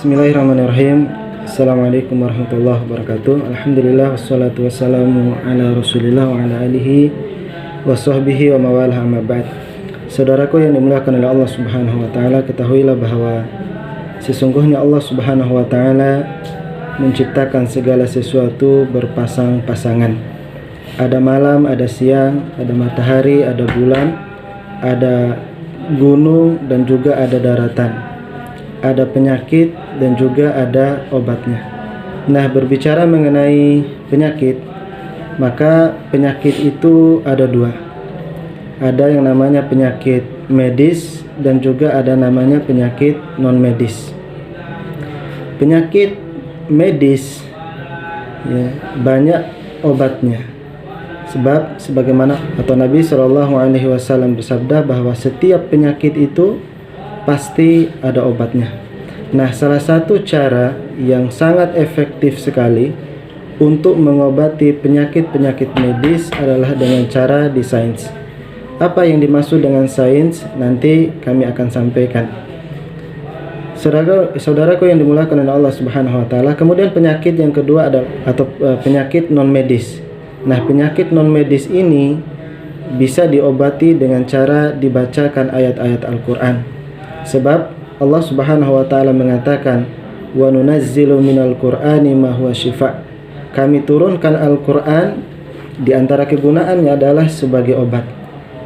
Bismillahirrahmanirrahim. Assalamualaikum warahmatullahi wabarakatuh. Alhamdulillah wassalatu wassalamu ala Rasulillah wa ala alihi wa sahbihi wa mawalah amma ba'd. Saudaraku yang dimuliakan oleh Allah Subhanahu wa taala, ketahuilah bahwa sesungguhnya Allah Subhanahu wa taala menciptakan segala sesuatu berpasang-pasangan. Ada malam, ada siang, ada matahari, ada bulan, ada gunung dan juga ada daratan. Ada penyakit dan juga ada obatnya. Nah, berbicara mengenai penyakit, maka penyakit itu ada dua. Ada yang namanya penyakit medis dan juga ada namanya penyakit non medis. Penyakit medis ya, banyak obatnya. Sebab sebagaimana atau Nabi SAW bersabda bahwa setiap penyakit itu pasti ada obatnya. Nah, salah satu cara yang sangat efektif sekali untuk mengobati penyakit-penyakit medis adalah dengan cara di sains. Apa yang dimaksud dengan sains nanti kami akan sampaikan. Saudaraku yang dimuliakan oleh Allah Subhanahu wa taala, kemudian penyakit yang kedua adalah penyakit non medis. Nah, penyakit non medis ini bisa diobati dengan cara dibacakan ayat-ayat Al-Qur'an. Sebab Allah Subhanahu wa taala mengatakan, "Wa nunazzilu minal Qur'ani ma huwa shifa." Kami turunkan Al-Qur'an, di antara kegunaannya adalah sebagai obat.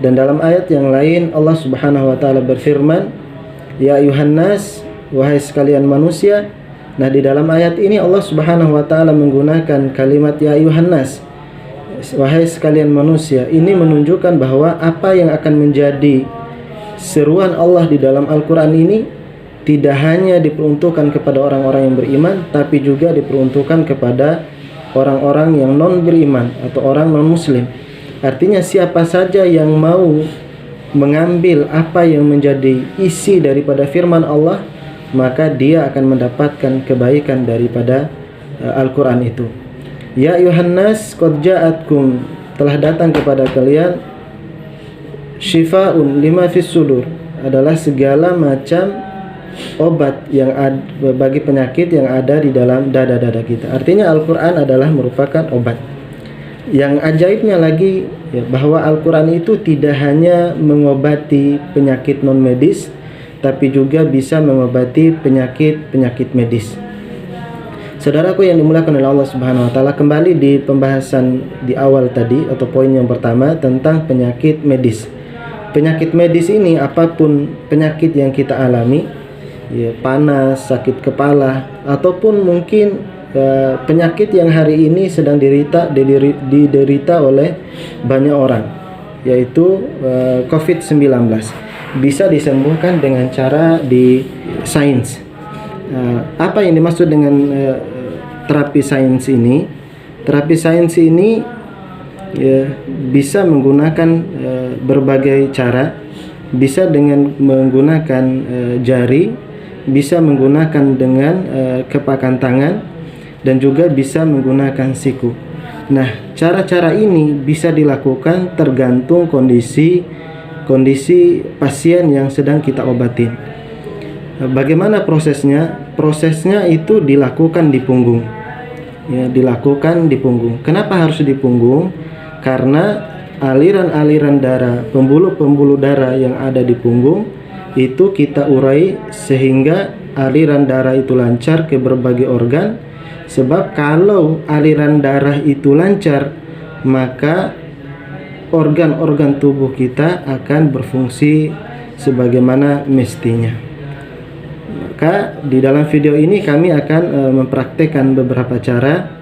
Dan dalam ayat yang lain Allah Subhanahu wa taala berfirman, "Ya ayuhan nas, wahai sekalian manusia." Nah, di dalam ayat ini Allah Subhanahu wa taala menggunakan kalimat ya ayuhan nas, wahai sekalian manusia. Ini menunjukkan bahwa apa yang akan menjadi seruan Allah di dalam Al-Quran ini tidak hanya diperuntukkan kepada orang-orang yang beriman, tapi juga diperuntukkan kepada orang-orang yang non beriman atau orang non muslim. Artinya siapa saja yang mau mengambil apa yang menjadi isi daripada firman Allah, maka dia akan mendapatkan kebaikan daripada Al-Quran itu. Ya ayuhan nas qad ja'atkum, telah datang kepada kalian Shifa'un lima fis sudur, adalah segala macam obat yang ada bagi penyakit yang ada di dalam dada-dada kita. Artinya Al-Quran adalah merupakan obat. Yang ajaibnya lagi ya, bahwa Al-Quran itu tidak hanya mengobati penyakit non medis, tapi juga bisa mengobati penyakit medis. Saudaraku yang dimuliakan oleh Allah Subhanahu wa taala, kembali di pembahasan di awal tadi atau poin yang pertama tentang penyakit medis. Penyakit medis ini apapun penyakit yang kita alami, ya, panas, sakit kepala, ataupun mungkin penyakit yang hari ini sedang diderita oleh banyak orang, yaitu COVID-19, bisa disembuhkan dengan cara di sains. Apa yang dimaksud dengan terapi sains ini? Terapi sains ini ya, bisa menggunakan berbagai cara, bisa dengan menggunakan jari, bisa menggunakan dengan kepakan tangan, dan juga bisa menggunakan siku. Nah, cara-cara ini bisa dilakukan tergantung kondisi pasien yang sedang kita obatin. Bagaimana prosesnya? Prosesnya itu dilakukan di punggung. Ya, dilakukan di punggung. Kenapa harus di punggung? Karena aliran-aliran darah, pembuluh-pembuluh darah yang ada di punggung itu kita urai sehingga aliran darah itu lancar ke berbagai organ. Sebab kalau aliran darah itu lancar, maka organ-organ tubuh kita akan berfungsi sebagaimana mestinya. Maka di dalam video ini kami akan mempraktekkan beberapa cara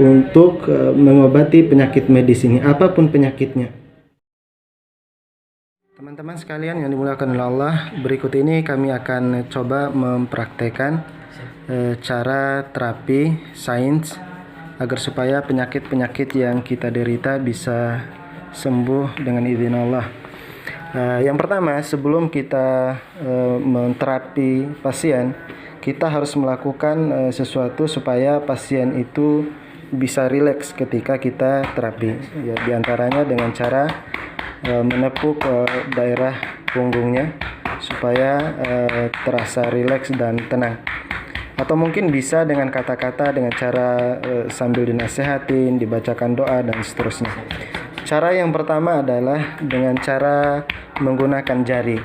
untuk mengobati penyakit medis ini, apapun penyakitnya. Teman-teman sekalian yang dimuliakan oleh Allah, berikut ini kami akan coba mempraktekkan cara terapi sains agar supaya penyakit-penyakit yang kita derita bisa sembuh dengan izin Allah. Yang pertama, sebelum kita menterapi pasien, kita harus melakukan sesuatu supaya pasien itu bisa rileks ketika kita terapi. Ya, diantaranya dengan cara menepuk daerah punggungnya supaya terasa rileks dan tenang. Atau mungkin bisa dengan kata-kata, dengan cara sambil dinasehatin, dibacakan doa dan seterusnya. Cara yang pertama adalah dengan cara menggunakan jari.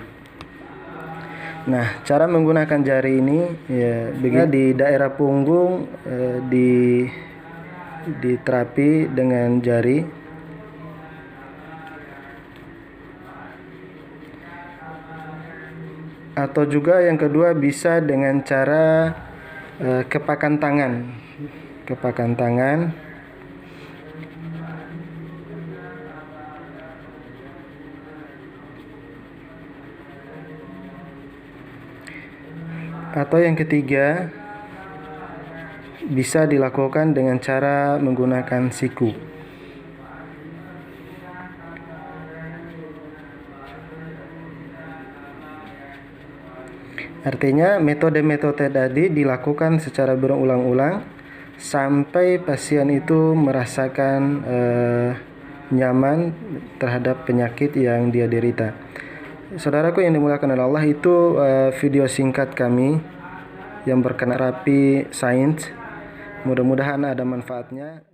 Nah, cara menggunakan jari ini ya begini, di daerah punggung diterapi dengan jari. Atau juga yang kedua bisa dengan cara kepakan tangan. Atau yang ketiga bisa dilakukan dengan cara menggunakan siku. Artinya metode-metode tadi dilakukan secara berulang-ulang sampai pasien itu merasakan nyaman terhadap penyakit yang dia derita. Saudaraku yang dimuliakan oleh Allah, itu video singkat kami yang berkenaan terapi sains. Mudah-mudahan ada manfaatnya.